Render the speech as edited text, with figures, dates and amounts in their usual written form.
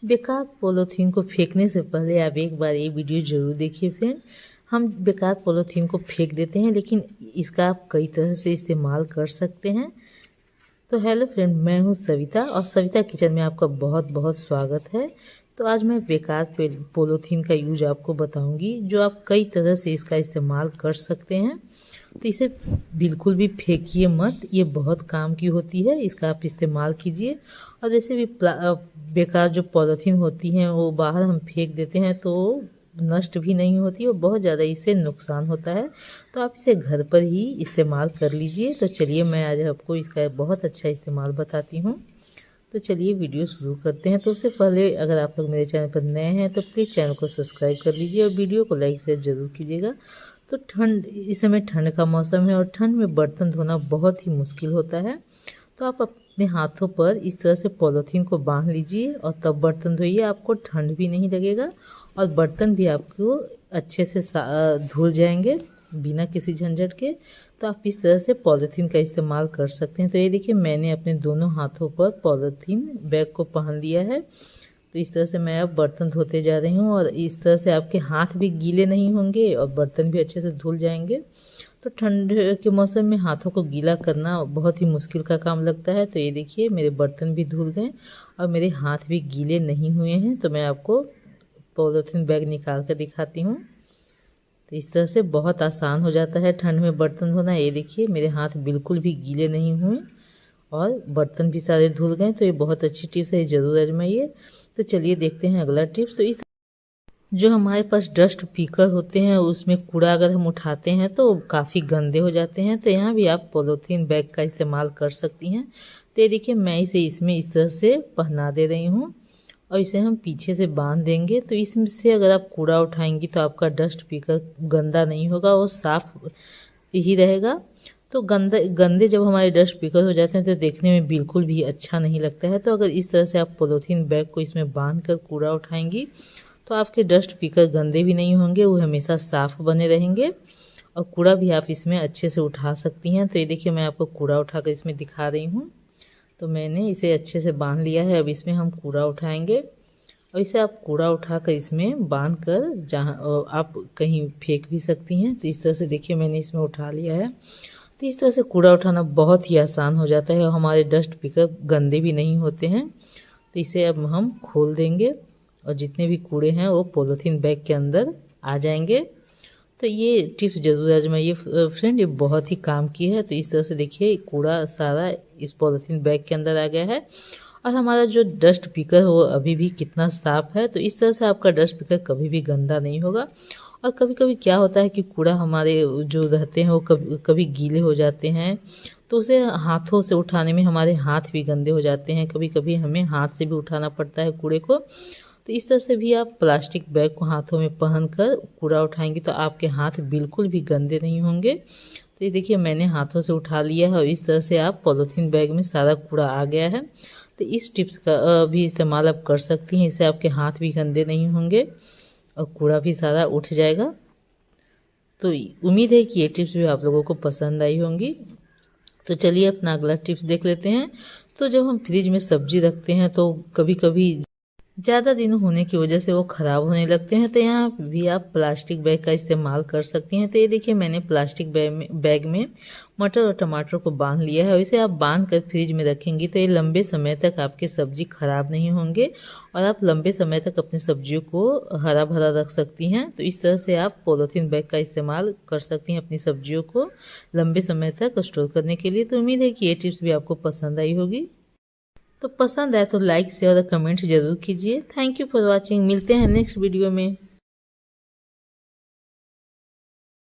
बेकार पॉलीथीन को फेंकने से पहले आप एक बार ये वीडियो ज़रूर देखिए फ्रेंड। हम बेकार पॉलीथीन को फेंक देते हैं, लेकिन इसका आप कई तरह से इस्तेमाल कर सकते हैं। तो हेलो फ्रेंड, मैं हूँ सविता और सविता किचन में आपका बहुत बहुत स्वागत है। तो आज मैं बेकार पॉलीथीन का यूज आपको बताऊंगी, जो आप कई तरह से इसका इस्तेमाल कर सकते हैं। तो इसे बिल्कुल भी फेंकिए मत, ये बहुत काम की होती है, इसका आप इस्तेमाल कीजिए। और जैसे भी बेकार जो पॉलीथीन होती हैं वो बाहर हम फेंक देते हैं तो नष्ट भी नहीं होती और बहुत ज़्यादा इससे नुकसान होता है। तो आप इसे घर पर ही इस्तेमाल कर लीजिए। तो चलिए मैं आज आपको इसका बहुत अच्छा इस्तेमाल बताती हूँ। तो चलिए वीडियो शुरू करते हैं। तो उससे पहले अगर आप लोग मेरे चैनल पर नए हैं तो प्लीज़ चैनल को सब्सक्राइब कर लीजिए और वीडियो को लाइक शेयर ज़रूर कीजिएगा। तो इस समय ठंड का मौसम है और ठंड में बर्तन धोना बहुत ही मुश्किल होता है। तो आप अपने हाथों पर इस तरह से पॉलीथीन को बांध लीजिए और तब बर्तन धोइए। आपको ठंड भी नहीं लगेगा और बर्तन भी आपको अच्छे से धुल जाएंगे बिना किसी झंझट के। तो आप इस तरह से पॉलीथीन का इस्तेमाल कर सकते हैं। तो ये देखिए, मैंने अपने दोनों हाथों पर पॉलीथीन बैग को पहन लिया है। तो इस तरह से मैं अब बर्तन धोते जा रही हूँ और इस तरह से आपके हाथ भी गीले नहीं होंगे और बर्तन भी अच्छे से धुल जाएंगे। तो ठंड के मौसम में हाथों को गीला करना बहुत ही मुश्किल का काम लगता है। तो ये देखिए, मेरे बर्तन भी धुल गए और मेरे हाथ भी गीले नहीं हुए हैं। तो मैं आपको पॉलीथीन बैग निकाल कर दिखाती हूँ। तो इस तरह से बहुत आसान हो जाता है ठंड में बर्तन धोना। ये देखिए, मेरे हाथ बिल्कुल भी गीले नहीं हुए और बर्तन भी सारे धुल गए। तो ये बहुत अच्छी टिप्स है, ज़रूर आजमाइए। तो चलिए देखते हैं अगला टिप्स। तो इस जो हमारे पास डस्ट पीकर होते हैं उसमें कूड़ा अगर हम उठाते हैं तो काफ़ी गंदे हो जाते हैं। तो यहाँ भी आप पॉलीथीन बैग का इस्तेमाल कर सकती हैं। तो ये देखिए, मैं इसे इसमें इस तरह से पहना दे रही हूँ और इसे हम पीछे से बांध देंगे। तो इसमें से अगर आप कूड़ा उठाएंगी तो आपका डस्ट पीकर गंदा नहीं होगा, वो साफ ही रहेगा। तो गंदे जब हमारे डस्ट पीकर हो जाते हैं तो देखने में बिल्कुल भी अच्छा नहीं लगता है। तो अगर इस तरह से आप पॉलीथीन बैग को इसमें बांध कर कूड़ा उठाएंगी तो आपके डस्ट पीकर गंदे भी नहीं होंगे, वो हमेशा साफ बने रहेंगे और कूड़ा भी आप इसमें अच्छे से उठा सकती हैं। तो ये देखिए, मैं आपको कूड़ा उठाकर इसमें दिखा रही हूँ। तो मैंने इसे अच्छे से बांध लिया है। अब इसमें हम कूड़ा उठाएंगे और इसे आप कूड़ा उठाकर इसमें बांध कर जहाँ आप कहीं फेंक भी सकती हैं। तो इस तरह से देखिए, मैंने इसमें उठा लिया है। तो इस तरह से कूड़ा उठाना बहुत ही आसान हो जाता है और हमारे डस्ट पीकर गंदे भी नहीं होते हैं। तो इसे अब हम खोल देंगे और जितने भी कूड़े हैं वो पॉलीथीन बैग के अंदर आ जाएंगे। तो ये टिप्स जरूर आजमाइए फ्रेंड, ये बहुत ही काम की है। तो इस तरह से देखिए, कूड़ा सारा इस पॉलीथीन बैग के अंदर आ गया है और हमारा जो डस्ट पीकर है वो अभी भी कितना साफ है। तो इस तरह से आपका डस्ट पीकर कभी भी गंदा नहीं होगा। और कभी कभी क्या होता है कि कूड़ा हमारे जो रहते हैं वो कभी गीले हो जाते हैं, तो उसे हाथों से उठाने में हमारे हाथ भी गंदे हो जाते हैं। कभी कभी हमें हाथ से भी उठाना पड़ता है कूड़े को। तो इस तरह से भी आप प्लास्टिक बैग को हाथों में पहनकर कूड़ा उठाएंगे तो आपके हाथ बिल्कुल भी गंदे नहीं होंगे। तो ये देखिए, मैंने हाथों से उठा लिया है और इस तरह से आप पॉलीथीन बैग में सारा कूड़ा आ गया है। तो इस टिप्स का भी इस्तेमाल आप कर सकती हैं। इससे आपके हाथ भी गंदे नहीं होंगे और कूड़ा भी सारा उठ जाएगा। तो उम्मीद है कि ये टिप्स भी आप लोगों को पसंद आई होंगी। तो चलिए अपना अगला टिप्स देख लेते हैं। तो जब हम फ्रिज में सब्जी रखते हैं तो कभी कभी ज़्यादा दिन होने की वजह से वो ख़राब होने लगते हैं। तो यहाँ भी आप प्लास्टिक बैग का इस्तेमाल कर सकती हैं। तो ये देखिए, मैंने प्लास्टिक बैग में मटर और टमाटर को बांध लिया है और इसे आप बांध कर फ्रिज में रखेंगी तो ये लंबे समय तक आपकी सब्जी खराब नहीं होंगे और आप लंबे समय तक अपनी सब्जियों को हरा भरा रख सकती हैं। तो इस तरह से आप पॉलीथीन बैग का इस्तेमाल कर सकती हैं अपनी सब्जियों को लंबे समय तक स्टोर करने के लिए। तो उम्मीद है कि ये टिप्स भी आपको पसंद आई होगी। तो पसंद आए तो लाइक शेयर और कमेंट जरूर कीजिए। Thank you for watching. मिलते हैं नेक्स्ट वीडियो में।